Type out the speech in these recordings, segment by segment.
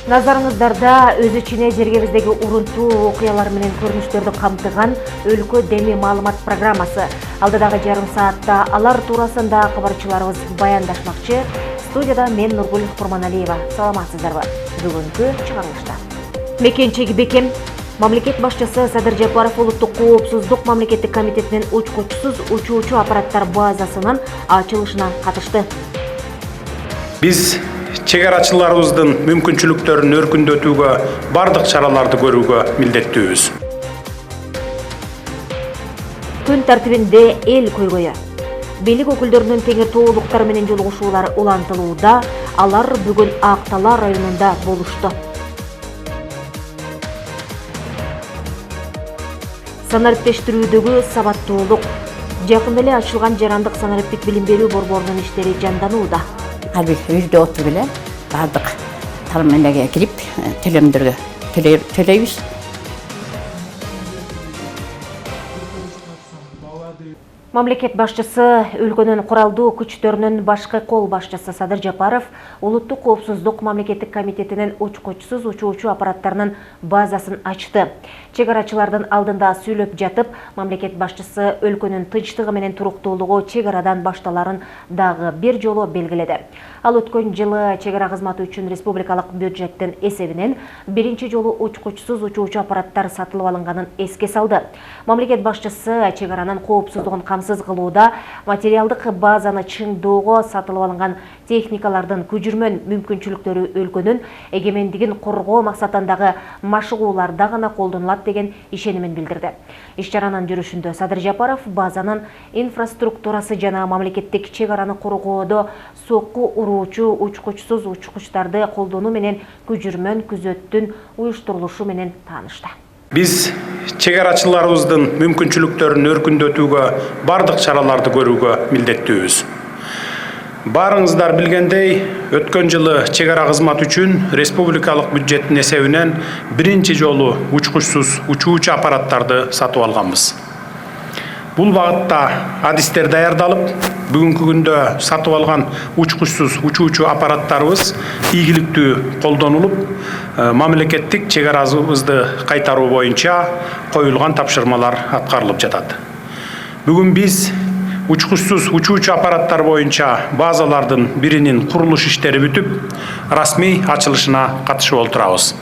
Назарыңыздарда өз içine жергебиздеги урунтуу окуялар менен көрүнүштөрдү камтыган өлкө деми маалымат программасы. Алдыдагы жарым саатта алар туурасында кабарчыларыбыз баяндашмакчы. Студияда мен Нургүл Курманалиева. Саламатсыздарбы? Бүгүнкү чыгарылышта. Мекенчеги бекем Мамлекет башчысы Садыр Жапаров улуттук коопсуздук мамлекеттик комитетинин учкучсуз учуучу аппараттар базасынын ачылышына катышты. Биз чегарачыларыбыздын мүмкүнчүлүктөрүн өркүндөтүүгө бардык чараларды көрүүгө милдеттүүбүз. Күн тартибинде эл көйгөйү. Бийлик өкүлдөрүнүн теңир тоолуктар менен жолугушуулар улантылууда, алар бүгүн Актала районунда болушту. Санариптештирүүдөгү сабаттуулук. Жакында эле ачылган жарандык санариптик билим берүү борборунун иштери жанданууда. Албетте үйдө отуруп эле бардык талмелеге кирип төлөмдөргө төлөйбүз. Мамлекет башчысы өлкөнүн куралдуу күчтөрүнүн башкы кол башчысы Садыр Жапаров улуттук коопсуздук мамлекеттик комитетинин учкучсуз учуучу аппараттарынын базасын ачты. Чегарачылардын алдында сүйлөп жатып, мамлекет башчысы өлкөнүн тынчтыгы менен туруктуулугу чегарадан башталарын дагы бир жолу белгиледи. Ал өткөн жылы чегара кызматы үчүн республикалык бюджеттин эсебинен биринчи жолу учкучсуз учуучу аппараттар сатылып алынганын эске салды. Мамлекет башчысы чегаранын коопсуздугун камсыз кылууда материалдык базаны чыңдоого сатылып алынган техникалардын күжүрмөн мүмкүнчүлүктөрү өлкөнүн эгемендигин коргоо максатындагы машыгууларда гана колдонулат деген ишенимин билдирди. Иш-чаранын жүрүшүндө Садыр Жапаров базанын инфраструктурасы жана мамлекеттик чегараны коргоодо сокку уруучу учкучсуз учкучтарды колдонуу менен күжүрмөн күзөттүн уюштурулушу менен таанышты. Биз чегарачыларыбыздын мүмкүнчүлүктөрүн өркүндөтүүгө бардык чараларды көрүүгө милдеттүүбүз. Барыңыздар билгендей, өткөн жылы чегара кызматы үчүн республикалык бюджеттин эсебинен биринчи жолу учкучсуз учуучу аппараттарды сатып алганбыз. Бул багытта адистер даярдалып, бүгүнкү күндө сатып алган учкучсуз учуучу аппараттарыбыз ийгиликтүү колдонулуп, мамлекеттик чегарабызды кайтаруу боюнча коюлган тапшырмалар аткарылып жатат. Бүгүн биз учкучсуз учуучу аппараттар боюнча базалардын биринин курулуш иштери бүтүп, расмий ачылышына катышып отурабыз.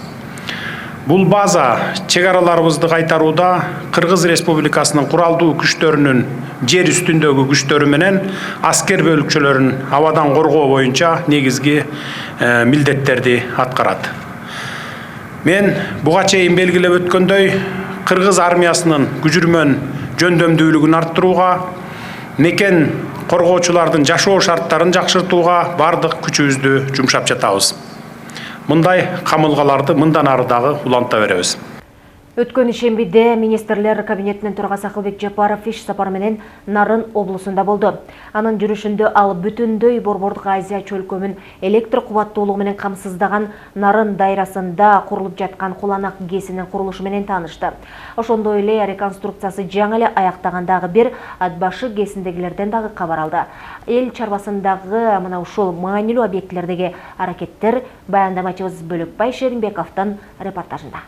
Бул база чегараларыбызды кайтарууда Кыргыз Республикасынын куралдуу күчтөрүнүн жер үстүндөгү күчтөрү менен аскер бөлүкчөлөрүн абадан коргоо боюнча негизги милдеттерди аткарат. Мен буга чейин белгилеп өткөндөй, Кыргыз армиясынын күжүрмөн жөндөмдүүлүгүн арттырууга, мекен коргоочулардын жашоо шарттарын жакшыртууга бардык күчүбүздү жумшап жатабыз. Мындай камылгаларды мындан ары дагы уланта беребиз. Өткөн ишембиде министрлер кабинетинин төрагасы Акылбек Жапаров иш сапары менен Нарын облусунда болду. Анын жүрүшүндө ал бүтүндөй борбордук Азия чөлкөмүн электр кубаттуулугу менен камсыздаган Нарын дайрасында курулуп жаткан Куланак ГЭСинин курулушу менен таанышты. Ошондой эле реконструкциясы жаңы эле аяктагандагы бир Атбашы ГЭСиндегилерден дагы кабар алды. Эл чарбасындагы мына ушул маанилүү объектлердеги аракеттер баяндамачыбыз Бөлөкбай Шеринбековдун репортажында.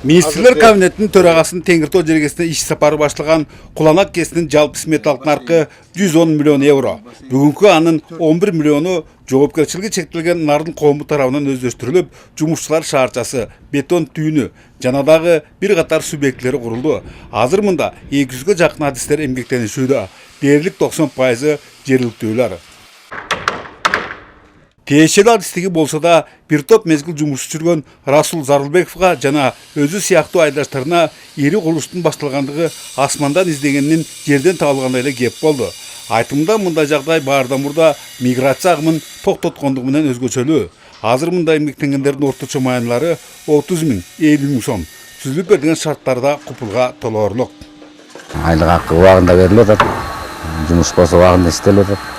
Министрлер кабинетinin төрагасынын Теңиртоо жергесине иш сапары башталган Куланак ГЭСинин жалпы сметалык наркы 110 миллион евро. Бүгүнкү анын 11 миллиону жоопкерчилиги чектелген Нарын коому тарабынан өздөштүрүлүп, жумушчулар шаарчасы, бетон түйүнү жана дагы бир катар субъекттери курулду. Азыр мында 200гө жакын адистер эмгектенишүүдө. Дээрлик 90% жергиликтүүлөр. Тиешелүү адистиги болсо да бир топ мезгил жумуш жүргөн Расул Зарылбековго жана өзү сыяктуу айдаштарына ири курулуштун башталгандыгы асмандан издегенин жерден табылгандай эле кеп болду. Айтымда мындай жагдай баардан мурда миграция агымын токтоткондугу менен өзгөчөлүү. Азыр мында эмгектенгендердин орточо маянылары 30 000, 50 000 сом. Түзүлүп берилген шарттарда купулга толоорлук. Айлык акы убагында берилип атат. Жумуш болсо убагында иштелип атат.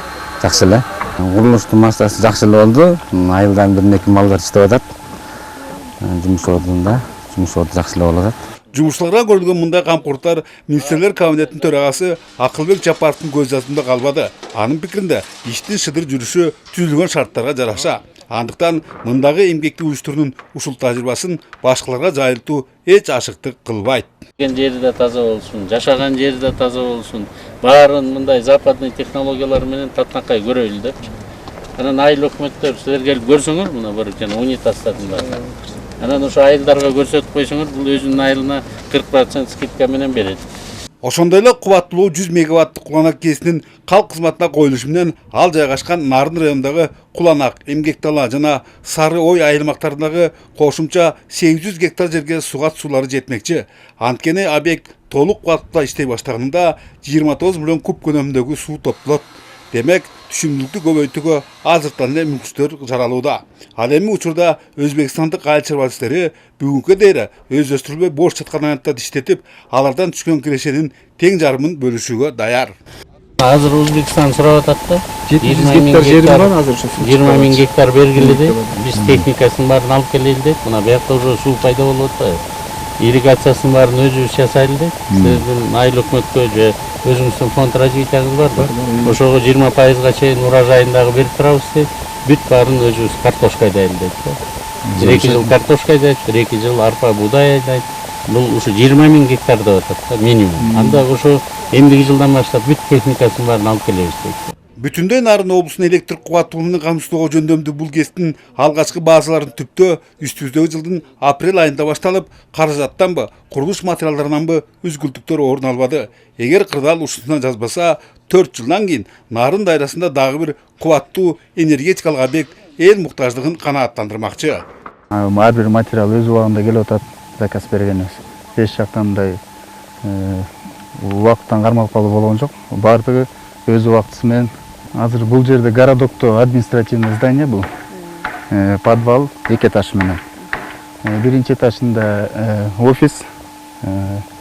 Жакшы эле. Курулуштун массасы жакшы эле болду. Айылдан бир-эки малдар иштеп атат. Жумуш ордунда жакшы эле болуп атат. Жумушчуларга көрүлгөн мындай камкорлуктар министрлер кабинетинин төрагасы Акылбек Жапаровдун көз жазуусунда калбады. Анын пикиринде иштин шыдыр жүрүшү түзүлгөн шарттарга жараша. Андыктан мындагы эмгектик уюштурунун ушул тажрыйбасын башкаларга жайылтуу эч ашыктык кылбайт. Жери да таза болсун, жашаган жери да таза болсун. Баарын мындай западный технологиялар менен татынакай көрөлү деп. Анан айыл өкмөттөр силер келип көрсөңөр, мына бір жана унитастардын баары. Анан ошо айылдарга көрсөтүп койсоңор, бул өзүнүн айылына 40% скидка менен берет. Ошондой эле кубаттуулугу 100 мегаватттык Куланак КЭСинин калк кызматына коюлушу менен ал жайгашкан Нарын районундагы Куланак, Эмгектала жана Сары Ой айылмактарындагы кошумча 800 гектар жерге сугат суулары жетмекчи. Анткени объект толук кубаттуулукта иштей баштаганында 29 миллион куб көлөмүндөгү суу топтолот. Демек, түшүмдүүлүктү көбөйтүүгө азыртан эле мүмкүнчүлүктөр жаралууда. Ал эми учурда Өзбекстандык айыл чарбачылары бүгүнкү дейре өздөштүрүлбөй бош жаткан аянттарды иштетип, алардан түшкөн кирешенин тең жарымын бөлүшүүгө даяр. Азыр Өзбекстан сурап атат да. 700 гектар жери бар азыр. 20 миң гектар бергиледи. Биз техникасын баарын алып келели деп, мына буякта уже суу пайда болуп атпайбы? Ирригациясын баарын өзүбүз жасайлы деп. Сиздин айыл өкмөткө же өзүңүздүн фонд развитиягыңыз барбы? Ошого 20%га чейин урожайындагы берип турабыз деп. Бүт баарын өзүбүз картошка айдайлы деп. 1-2 жыл картошка айдайт, 1-2 жыл арпа буудай айдайт. Бул ушу 20 миң гектар деп атат да минимум. Анда ошо эмдиги жылдан баштап бүт техникасын баарын алып келебиз дейт. Бүтүндөй Нарын облусунун электр кубаттуулугун камсыздоого жөндөмдүү бул КЭСтин алгачкы базаларын түптөө үстүбүздөгү жылдын апрель айында башталып, каражаттанбы, курулуш материалдарынанбы үзгүлтүктөр орун албады. Эгер кырдаал ушусуна жазбаса, 4 жылдан кийин Нарын дайрасында дагы бир кубаттуу энергетикалык объект эл муктаждыгын канааттандырмакчы. Ар бир материал өз убагында келип атат, заказ бергенбиз. Эч жактан мындай убакыттан кармалып калуу болгон жок. Бардыгы өз убактысы менен. Азыр бул жерде городокто административный здание бул. Подвал 2 этаж менен. Биринчи этажында офис,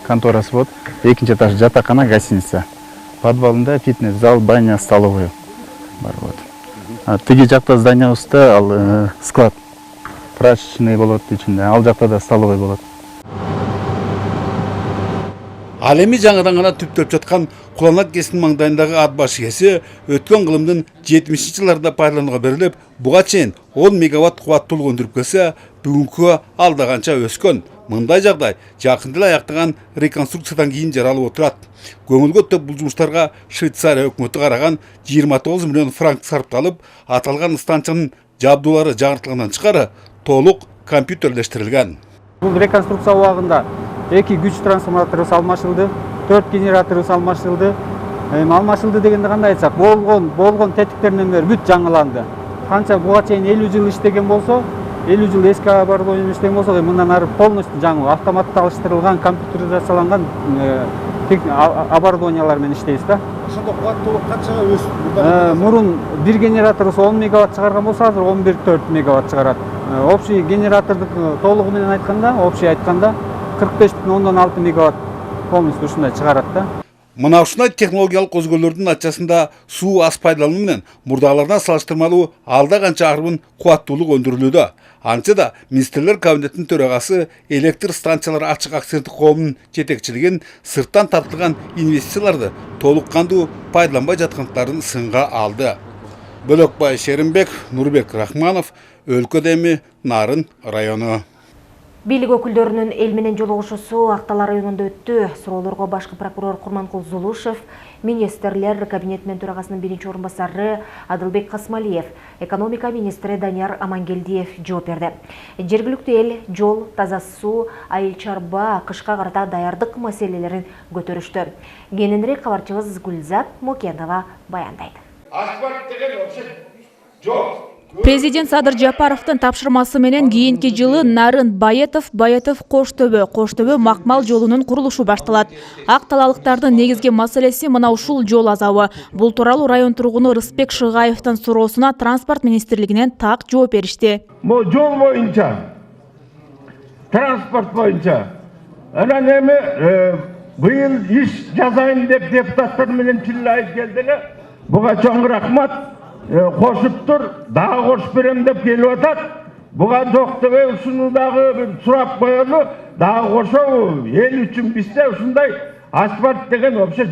конторасы болот. Экинчи этаж жатакана, гостиница. Подвалында фитнес зал, баня, столовая бар болот. Тиги жакта зданиябызда ал склад прачечный болот ичинде. Ал жакта да столовая болот. Ал эми жаңыдан гана түптөп жаткан Куланак КЭСинин маңдайындагы ат баш КЭСи өткөн кылымдын 70-жылдарда пайдаланууга берилип, буга чейин 10 мегаватт кубаттуулук өндүрүп келсе, бүгүнкү алдаганча өскөн. Мындай жагдай жакында эле аяктаган реконструкциядан кийин жаралып отурат. Көңүлгө төп бул жумуштарга Швейцария өкмөтү караган 29 миллион франк сарпталып, аталган станциянын жабдуулары жаңыртылгандан тышкары толук компьютерлештирилген. Бул реконструкция убагында 2 күч трансформатору алмашылды, 4 генератору алмашылды. Алмашылды дегенде кандай айтсак, болгон тетиктеринен бери бүт жаңыланды. Канча буга чейин 50 жыл иштеген болсо, 50 жыл эски оборудование иштеген болсо, мындан ары полностью жаңы автоматташтырылган, компьютеризацияланган оборудованиялар менен иштейбиз да. Ошондо кубаттуулук канчага өстү? Мурун 1 генератор 10 мегаватт чыгарган болсо, азыр 11,4 мегаватт чыгарат. Общий генератордук толугу менен айтканда, общий айтканда 45,6 мегаватт полностью ушундай чыгарат да. Мына ушундай технологиялык көзгөлөрдүн натыйжасында суу аз пайдалануу менен мурдагылардан салыштырмалуу алда канча арбын кубаттуулук өндүрүлүүдө. Антса да министрлер кабинетинин төрагасы электр станциялары ачык акционердик коомунун жетекчилигин сырттан тартылган инвестицияларды толук кандуу пайдаланбай жаткандыктарын сынга алды. Бөлөкбай Шеримбек, Нурбек Рахманов, Өлкөдө эми Нарын району. Бийлик өкүлдөрүнүн эл менен жолугушуусу Актала районунда өттү. Суроолорго башкы прокурор Курманкул Зулушев, министрлер кабинетинин төрагасынын биринчи орун басары Адылбек Касмалиев, экономика министри Данияр Амангелдиев жооп берди. Жергиликтүү эл жол, таза суу, айыл чарба, кышка карата даярдык маселелерин көтөрүштү. Кененирээк кабарчыбыз Гүлзат Мокенова баяндайт. Асфальт деген вообще жок. Президент Садыр Жапаровдун тапшырмасы менен кийинки жылы Нарын Байетов Коштөбө макмал жолунун курулушу башталат. Акталалыктардын негизги маселеси мына ушул жол азабы. Бул тууралуу район тургуну Рыспек Шыгаевдин суроосуна транспорт министрлигинен так жооп беришти. Бул жол боюнча, транспорт боюнча анан эми быйыл иш жазайын деп депутаттар менен тилlayып келдилер. Буга чоң рахмат. Кошуп тур, дагы кошуп берем деп келип атат. Buga жок деп ушуну дагы бир сурап коелу, дагы кошобу эл үчүн бизде ушундай асфальт деген вообще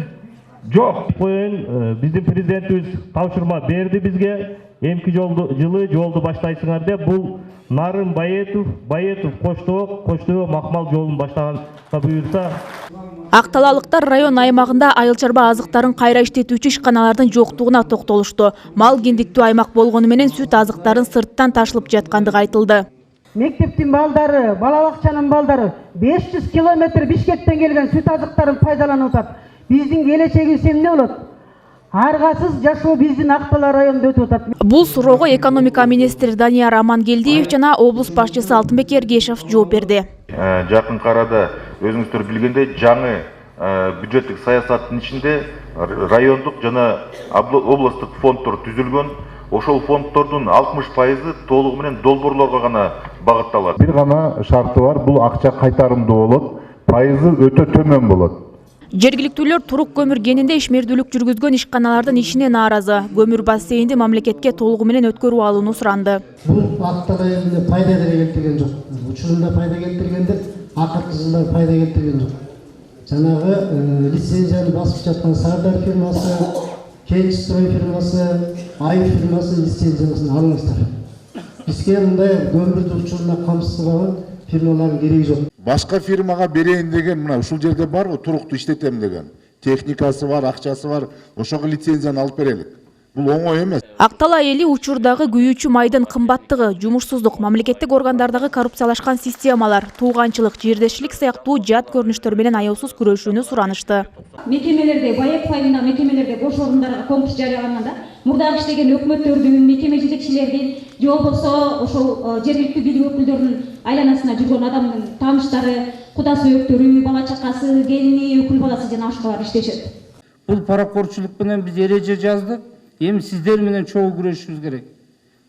жок. Коюн, биздин президентибиз тапшырма берди бизге. Эмки жылы жолду баштайсыңар деп, бул Нарын Баетов, Коштоо Макмал жолун баштаганга буюрса. Ақталалықтар район аймағында айыл-чарба азықтарын қайра иштетүүчү ишканалардын жоктугуна токтолушту. Мал кендиктүү аймак болгону менен сүт азыктарын сырттан ташылып жаткандыгы айтылды. Мектептин балдары, балабакчанын балдары 500 километр Бишкектен келген сүт азыктарын пайдаланып атат. Биздин келечегибиз эмне болот? Аргасыз жашоо биздин Актала районунда өтүп атат. Бул суроого экономика министри Данияр Амангелдиев жана облус башчысы Алтынбек Эргешев жооп берди. Жакын арада өзүңүздөр билгендей жаңы бюджеттик саясаттын ичинде райондук жана областтык фонддор түзүлгөн. Ошол фонддордун 60% толугу менен долбоорлорго гана багытталат. Бир гана шарты бар, бул акча кайтарымдуу болот, пайызы өтө төмөн болот. Жергиликтүүлөр турук көмүр кенинде ишмердүүлүк жүргүзгөн ишканалардын ишине нааразы. Көмүр бассейнди мамлекетке толугу менен өткөрүп алууну суранды. Бул Актала элине пайда келтирген жок. Учурунда пайда келтиргендер, акыркы жылда пайда келтирген жок. Жанагы лицензияны басып жаткан Сардар фирмасы, Кенчстрой фирмасы, Ай фирмасы лицензиясын алыңыздар. Бизге мындай көмүрдү учурунда камсыздаган фирмалардын кереги жок. Башка фирмага берейин деген мына ушул жерде барбы, турукту иштетем деген. Техникасы бар, акчасы бар, ошого лицензияны алып берелик. Бул оңой эмес. Актала эли учурдагы күйүүчү майдын кымбаттыгы, жумушсуздук, мамлекеттик органдардагы коррупциялашкан системалар, тууганчылык, жердешилик сыяктуу жат көрүнүштөр менен аяусуз күрөшүүнү суранышты. Мекемелерде, Баеков айылындагы мекемелерде бош орундарга конкурс жарыяланганда, мурдагы иштеген өкмөттөрдүн, мекеме жетекчилердин, же болбосо ошол жергиликтүү бийлик өкүлдөрүнүн айланасына жүргөн адамдын тааныштары, кудасы өктөрү, бала чакасы, келини, өкүл баласы жана ошолор иштешет. Бул паракорчулук менен биз эреже жаздык. Эми сиздер менен чогуу күрөшүшүбүз керек.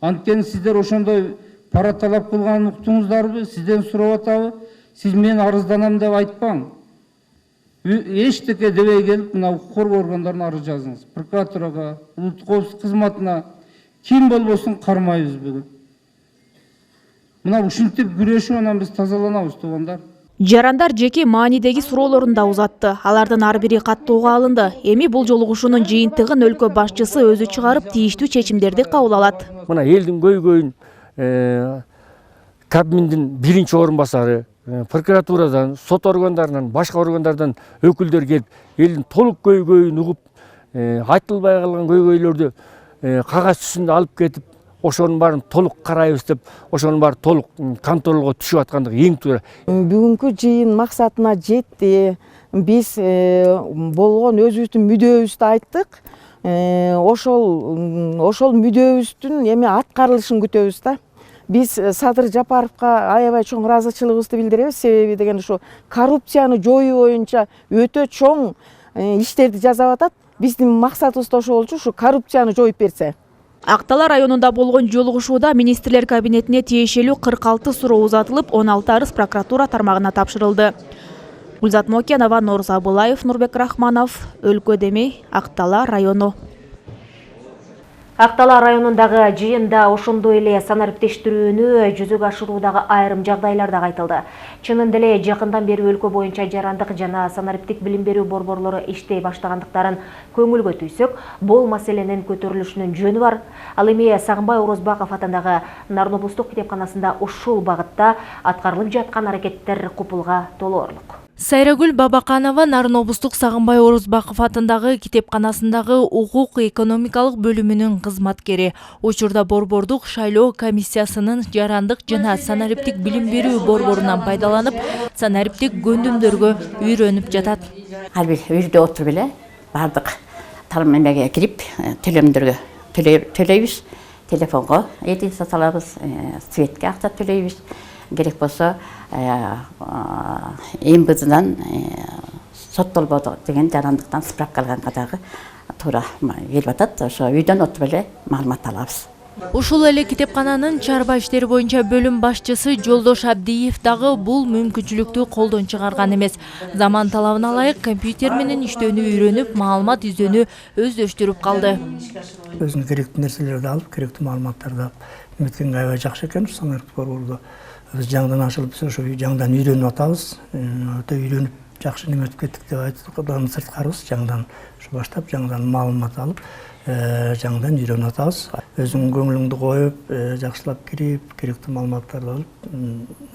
Анткени сиздер ошондой пара талап кылганын уктуңуздарбы? Сизден сурап атабы? Сиз мен арызданам деп айтпаң. Эчтеке дебей келип, мына укук коргоо органдарына арыз жазыңыз. Прокуратурага, улуттук коопсуздук кызматына ким болбосун кармайбыз бүгүн. Мына ушинтип күрөшүп анан биз тазаланабыз, туугандар. Жарандар жеке маанидеги суроолорун да узатты. Алардын ар бири каттоого алынды. Эми бул жолугушуунун жыйынтыгын өлкө башчысы өзү чыгарып, тийиштүү чечимдерди кабыл алат. Мына элдин көйгөйүн Кабминдин биринчи орун басары, прокуратурадан, сот органдарынан, башка органдардан өкүлдөр келип, элдин толук көйгөйүн угуп, айтылбай калган көйгөйлөрдү кагаз түшүндө алып кетип, ошонун баарын толук карайбыз деп, ошонун баары толук контролго түшүп аткандыгы эң туура. Бүгүнкү жыйын максатына жетти. Биз болгон өзүбүздүн мүдөөбүздү айттык. Ошол мүдөөбүздүн эми аткарылышын күтөбүз да. Биз Садыр Жапаровго аябай чоң ыраазычылыгыбызды билдиребиз. Себеби деген ушу коррупцияны жоюу боюнча өтө чоң иштерди жасап атат. Биздин максатыбыз да ошол болчу, ушу коррупцияны жоюп берсе. Актала районунда болгон жолугушууда министрлер кабинетине тиешелүү 46 суроо узатылып, 16 арыз прокуратура тармагына тапшырылды. Гүлзат Мокенова, Норз Абылаев, Нурбек Рахманов, Өлкө Демей, Актала району. Актала районундагы жыйында ошондой эле санариптештирүүнү жүзөгө ашыруудагы айрым жагдайлар да айтылды. Чынында эле жакындан бери өлкө боюнча жарандык жана санариптик билим берүү борборлору иштей баштагандыктарын көңүлгө түйсөк, бул маселенин көтөрүлүшүнүн жөнү бар. Ал эми Сагынбай Орозбаков атындагы Нарын облустук китепканасында ушул багытта аткарылып жаткан аракеттер купулга толоорлук. Сайрагүл Бабаканова Нарын облустук Сагынбай Орозбаков атындагы китепканасындагы укук экономикалык бөлүмүнүн кызматкери. Учурда борбордук шайлоо комиссиясынын жарандык жана санариптик билим берүү борборунан пайдаланып, санариптик көндүмдөргө үйрөнүп жатат. Ар бир үйдө отуруп эле бардык талым эмеге кирип, төлөмдөргө төлөйбүз. Телефонго эди саталабыз, светке акча төлөйбүз. Керек болсо МВДдан соттолбоду деген жарандыктан справка алганга дагы туура келип атат. Ошо үйдөн отуруп эле маалымат алабыз. Ушул эле китепкананын чарба иштери боюнча бөлүм башчысы Жолдош Абдиев дагы бул мүмкүнчүлүктү колдон чыгарган эмес. Заман талабына ылайык компьютер менен иштөөнү үйрөнүп, маалымат издөөнү өздөштүрүп калды. Өзүнө керектүү нерселерди алып, керектүү маалыматтарды алып, үміткенге аябай жакшы экен санариптик борбордо биз жаңыдан ачылып биз ошо жаңыдан үйрөнүп атабыз. Өтө үйрөнүп жакшы неме өтүп кеттик деп айткандан сырткарыбыз. Жаңыдан ушу баштап жаңыдан маалымат алып, жаңыдан үйрөнүп атабыз. Өзүң көңүлүңдү коюп, жакшылап кирип, керектүү маалыматтарды алып,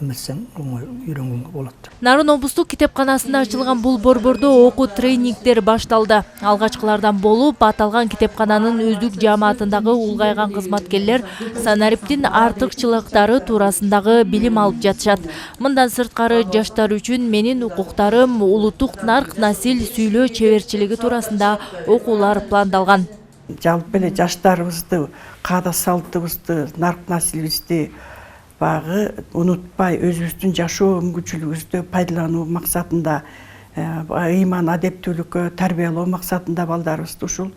эметсең оңой үйрөнгөнгө болот. Нарын облустук китепканасында ачылган бул борбордо окуу тренингдер башталды. Алгачкылардан болуп, аталган китепкананын өздүк жааматындагы улгайган кызматкерлер санариптин артыкчылыктары туурасындагы билим алып жатышат. Мындан сырткары жаштар үчүн менин укуктарым, улуттук нарк насил сүйлөө чеберчилиги туурасында окуулар пландалган. Жалпы эле жаштарыбызды, каада салтыбызды, нарк насилибизди багы унутпай өзүбүздүн жашоо мүмкүнчүлүгүбүздү пайдалануу максатында, ыйман адептүүлүккө тарбиялоо максатында балдарыбызды ушул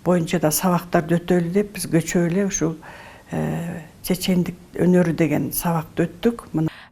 боюнча да сабактарды өтөлү деп биз көчө эле ушул чечендик өнөрү деген сабакты өттүк.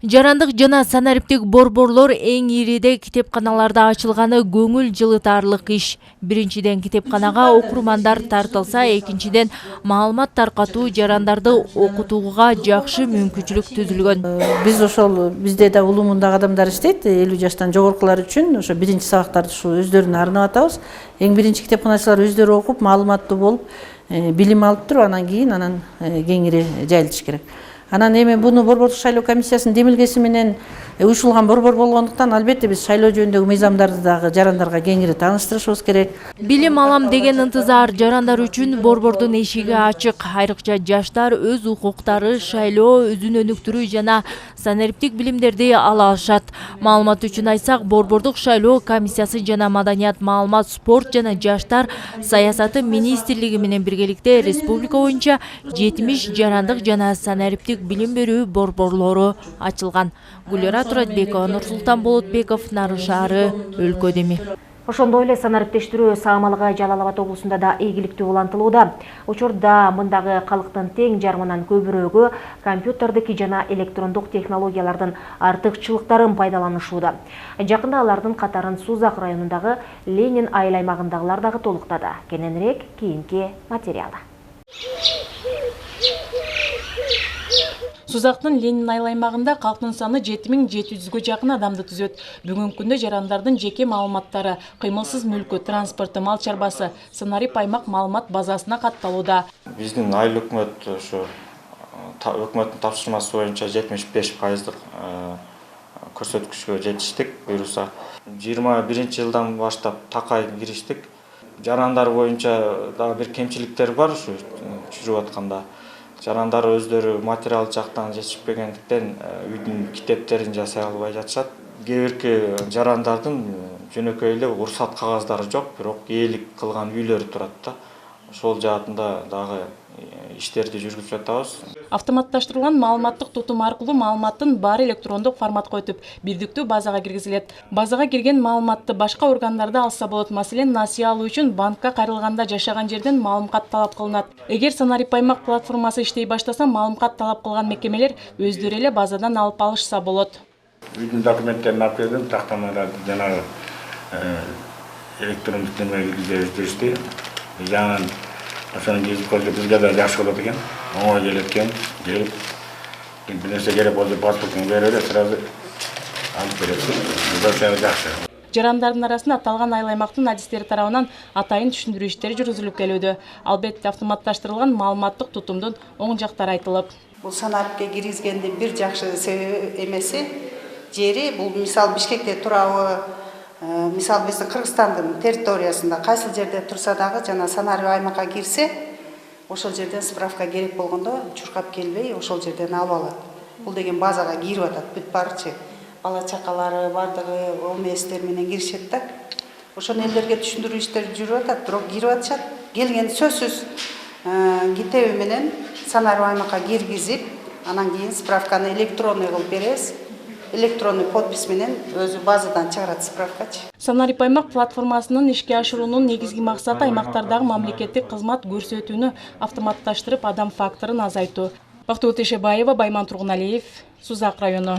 Жарандык жана санариптик борборлор эң ириде китепканаларда ачылганы көңүл жылытарлык иш. Биринчиден китепканага окурмандар тартылса, экинчиден маалымат таркатуу жарандарды окутууга жакшы мүмкүнчүлүк түзүлгөн. Биз ошол бизде да улуу мундагы адамдар иштейт, 50 жаштан жогоркулар үчүн ошо биринчи сабактарды ушу өздөрүнө арнап атабыз. Эң биринчи китепканачылар өздөрү окуп, маалыматтуу болуп, билим алып туруп, анан кийин кеңири жайылтыш керек. Анан эми буну борбордук шайлоо комиссиясынын демилгеси менен уюшулган борбор болгондуктан албетте биз шайлоо жөнүндөгү мыйзамдарды дагы жарандарга кеңири тааныштырышыбыз керек. Билим алам деген ынтызар жарандар үчүн борбордун эшиги ачык. Айрыкча жаштар өз укуктары, шайлоо, өзүн өнүктүрүү жана санариптик билимдерди ала алышат. Маалымат үчүн айтсак, борбордук шайлоо комиссиясы жана маданият, маалымат, спорт жана жаштар саясаты министрлиги менен биргеликте республика боюнча 70 жарандык жана санариптик билим берүү борборлору ачылган. Гүлера Туратбекова, Нурсултан Болотбеков, Нарын шаары, өлкө деми. Ошондой эле санариптештирүү саамалыгы Жалал Абад облусунда да ийгиликтүү улантылууда. Учурда мындагы калктын тең жарымынан көбүрөөгү компьютердики жана электрондук технологиялардын артыкчылыктарын пайдаланышууда. Жакында алардын катарын Сузак районундагы Ленин айыл аймагындагылар дагы толуктады. Кененирээк кийинки материалда. Сузактын Ленин айыл аймагында калктын саны 7700-гө жакын адамды түзөт. Бүгүнкү күндө жарандардын жеке маалыматтары, кыймылсыз мүлкү, транспорты, мал чарбасы Санарип аймак маалымат базасына катталууда. Биздин айыл өкмөт ошо өкмөттүн тапшырмасы боюнча 75%дык көрсөткүчкө жетиштик. Буюрса 21-жылдан баштап такай кириштик. Жарандар боюнча дагы бир кемчиликтер бар ушу жүрүп атканда. Жарандар өздөрү материал жактан жетишпегендиктен үйдүн китептерин жасай албай жатышат. Кээ бирки жарандардын жөнөкөй эле уруксат кагаздары жок, бирок ээлик кылган үйлөрү турат да. Ошол жаатында дагы иштерди жүргүзүп жатабыз. Автоматташтырылган маалыматтык тутум аркылуу маалыматтын баары электрондук форматка өтүп, бирдиктүү базага киргизилет. Базага кирген маалыматты башка органдарда алса болот. Маселен, насыя алуу үчүн банкка кайрылганда жашаган жерден маалымкат талап кылынат. Эгер Санарип аймак платформасы иштей баштаса, маалымкат талап кылган мекемелер өздөрү эле базадан алып алышса болот. Үйдүн документтерин алып келдим, тактамаларды жанагы электрондук немеге киргизишти. Жаңан ошону киргизип көрсө бизге да жакшы болот экен. Оңой келет экен. Келип бир нерсе керек болсо паспортун берип эле сразу алып берет. Бул жакшы. Жарандардын арасында аталган айыл аймактын адистери тарабынан атайын түшүндүрүү иштери жүргүзүлүп келүүдө. Албетте автоматташтырылган маалыматтык тутумдун оң жактары айтылып. Бул Санарипке киргизгендин бир жакшы эмеси жери, бул мисал Бишкекте турабы, мисал биздин Кыргызстандын территориясында кайсыл жерде турса дагы жана Санарип аймакка кирсе, ошол жерден справка керек болгондо чуркап келбей ошол жерден алып алат. Бул деген базага кирип атат, бүт барчы. Бала чакалары бардыгы ОМСтер менен киришет да. Ошону элдерге түшүндүрүү иштери жүрүп атат, бирок кирип атышат. Келген сөзсүз китеби менен Санарип аймакка киргизип, анан кийин справканы электронный кылып беребиз. Электронный подпись менен өзү базадан чыгарат справкачы. Санарип аймак платформасынын ишке ашыруунун негизги максаты аймактардагы мамлекеттик кызмат көрсөтүүнү автоматташтырып, адам факторун азайтуу. Бактыбол Тешебаева, Байман Тургуналиев, Сузак району.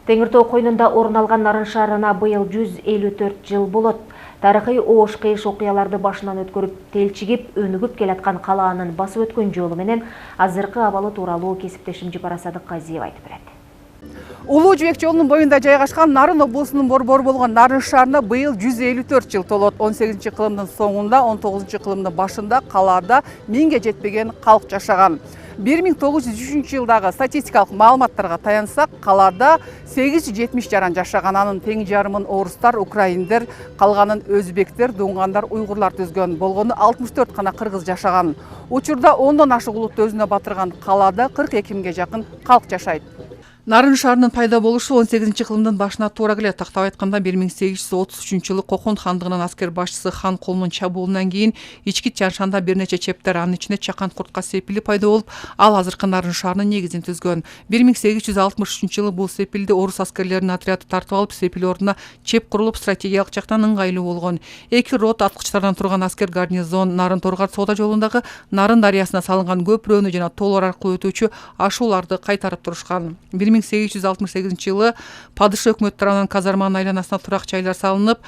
Теңир Тоо койнунда орун алган Нарын шаарына быйыл 154 жыл болот. Тарыхый оош кыйыш окуяларды башынан өткөрүп, телчигип, өнүгүп келаткан калаанын басып өткөн жолу менен азыркы абалы тууралуу кесиптешим Жапара Садык Казиева айтып берет. Улуу жибек жолунун боюнда жайгашкан Нарын облусунун борбору болгон Нарын шаарына быйыл 154 жыл толот. 18-кылымдын соңунда, 19-кылымдын башында калаада 1000ге жетпеген калк жашаган. 1903 жылдагы статистикалык маалыматтарга таянсак, калаада 870 жаран жашаган, анын тең жарымын орустар, украиндер, калганын өзбектер, дуңгандар, уйгурлар түзгөн. Болгону 64 гана кыргыз жашаган. Учурда 10дон ашык улутты өзүнө батырган калаада 42 миңге жакын калк жашайт. Нарын шаарынын пайда болушу 18-кылымдын башына туура келет. Тактап айтканда 1833-жылы Кокон хандыгынын аскер башчысы хан колунун чабуулунан кийин ички Тянь-Шанда бир нече чептер, анын ичинде Чакан куртка сепили пайда болуп, ал азыркы Нарын шаарынын негизин түзгөн. 1863-жылы бул сепилди орус аскерлеринин отряды тартып алып, сепил ордуна чеп курулуп, стратегиялык жактан ыңгайлуу болгон. 2 рота аткычтардан турган аскер гарнизон Нарын Торгар соода жолундагы Нарын дарыясына салынган көпүрөнү жана тоолор аркылуу өтүүчү ашууларды кайтарып турушкан. 1868-жылы падыша өкмөт тарабынан казарманын айланасына турак жайлар салынып,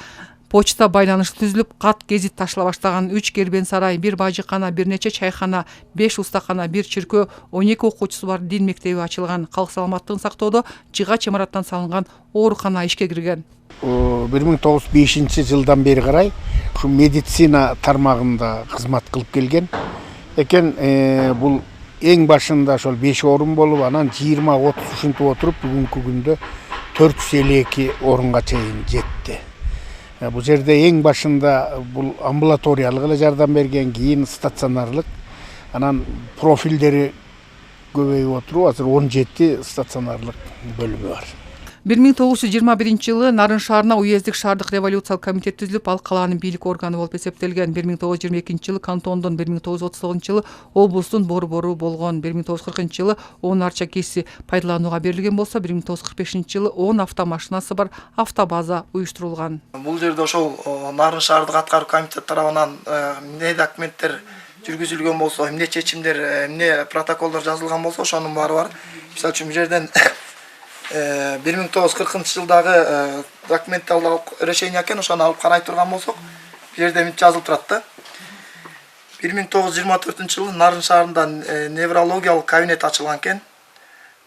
почта байланышы түзүлүп, кат гезит ташыла баштаган. 3 кербен сарай, 1 бажыкана, бир нече чайхана, 5 устакана, 1 чиркөө, 12 окуучусу бар дин мектеби ачылган. Калк саламаттыгын сактоодо жыгач имараттан салынган оорукана ишке кирген. 1905 жылдан бери карай ушу медицина тармагында кызмат кылып келген экен. Бул эң башында ошол 5 орун болуп, анан 20-30 ушинтип отуруп, бүгүнкү күндө 452 орунга чейин жетти. Бул жерде эң башында бул амбулаториялык эле жардам берген, кийин стационарлык, анан профилдери көбөйүп отуруп, азыр 17 стационарлык бөлүмү бар. 1921 жылы Нарын шаарына уездик шаардык революциялык комитет түзүлүп, ал калаанын бийлик органы болуп эсептелген. 1922 жылы кантондун, 1939 жылы облустун борбору болгон. 1940 жылы 10 арча кеси пайдаланууга берилген болсо, 1945 жылы 10 автомашинасы бар автобаза уюштурулган. Бул жерде ошол Нарын шаардык аткаруу комитет тарабынан эмне документтер жүргүзүлгөн болсо, эмне чечимдер, эмне протоколдор жазылган болсо, ошонун баары бар. Мисалы үчүн бул жерден 1940 жылдагы документалдык решение экен, ошону алып карай турган болсок, бул жерде мынтип жазылып турат да. 1924 жылы Нарын шаарында неврологиялык кабинет ачылган экен.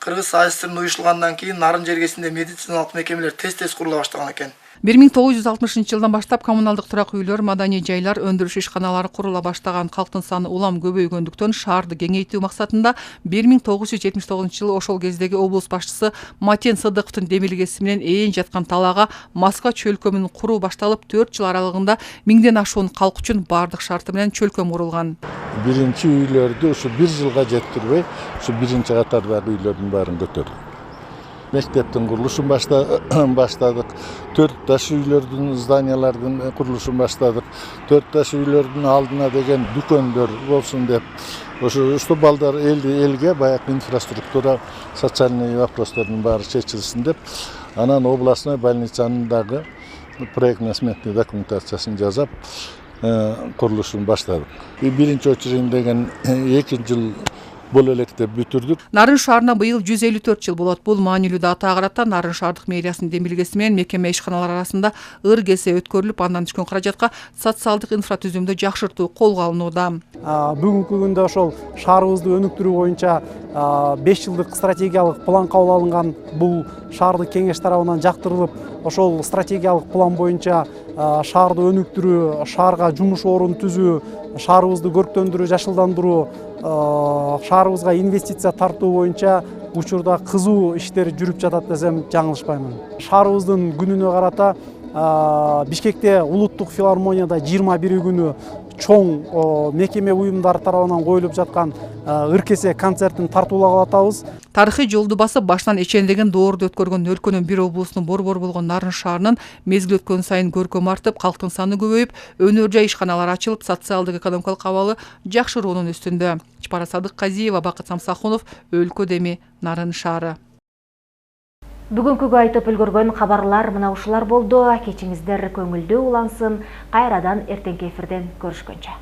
Кыргыз АССР уюштургандан кийин Нарын жергесинде медициналык мекемелер тез курула баштаган экен. 1960 жылдан баштап коммуналдык турак үйлөр, маданий жайлар, өндүрүш ишканалары курула баштаган. Калктын саны улам көбөйгөндүктөн шаарды кеңейтүү максатында 1979 жылы ошол кездеги облус башчысы Матен Сыдыковдун демилгеси менен ээн жаткан талаага Москва чөлкөмүн куруу башталып, 4 жыл аралыгында 1000ден ашуун калк үчүн бардык шарты менен чөлкөм курулган. Биринчи үйлөрдү ушу 1 жылга жеттирбей, ушу биринчи катардагы үйлөрдүн баарын көтөрдүк. Мектептин курулушун баштадык. 4 таш үйлөрдүн, зданиялардын курулушун баштадык. 4 таш үйлөрдүн алдына деген дүкөндөр болсун деп, ошо балдар элге баягы инфраструктура, социальный вопростордун баары чечилсин деп, анан областной больницанын дагы проектно-сметный документациясын жасап, курулушун баштадык. Биринчи очередь деген 2 жыл бул электе бүтүрдүк. Нарын шаарына быйыл 154 жыл болот. Бул маанилүү дата карата Нарын шаардык мэриясынын демилгеси менен мекеме ишканалар арасында ыр кесе өткөрүлүп, андан түшкөн каражатка социалдык инфратүзүмдү жакшыртуу колго алынууда. Бүгүнкү күндө ошол шаарыбызды өнүктүрүү боюнча 5 жылдык стратегиялык план кабыл алынган. Бул шаардык кеңеш тарабынан жактырылып, ошол стратегиялык план боюнча шаарды өнүктүрүү, шаарга жумуш орун түзүү, шаарыбызды көрктөндүрүү, жашылдандыруу, шаарыбызга инвестиция тартуу боюнча учурда кызуу иштер жүрүп жатат десем жаңылышпаймын. Шаарыбыздын күнүнө карата Бишкекте улуттук филармонияда 21 күнү чоң мекеме уюмдар тарабынан коюлуп жаткан ыркесе концертин тартуулап атабыз. Тарыхый жолду басып, башынан эчендеген доорду өткөргөн өлкөнүн бир облусунун борбору болгон Нарын шаарынын мезгил өткөн сайын көркөм артып, калктын саны көбөйүп, өнөр жай ишканалар ачылып, социалдык экономикалык абалы жакшыруунун үстүндө. Жапара Садык Казиева, Бакыт Самсахунов, Өлкө Деми, Нарын шаары. Бүгүнкүгө айтып үлгөргөн кабарлар мына ушулар болду. Кечиңиздер көңүлдүү улансын. Кайрадан эртеңки эфирден көрүшкөнчө.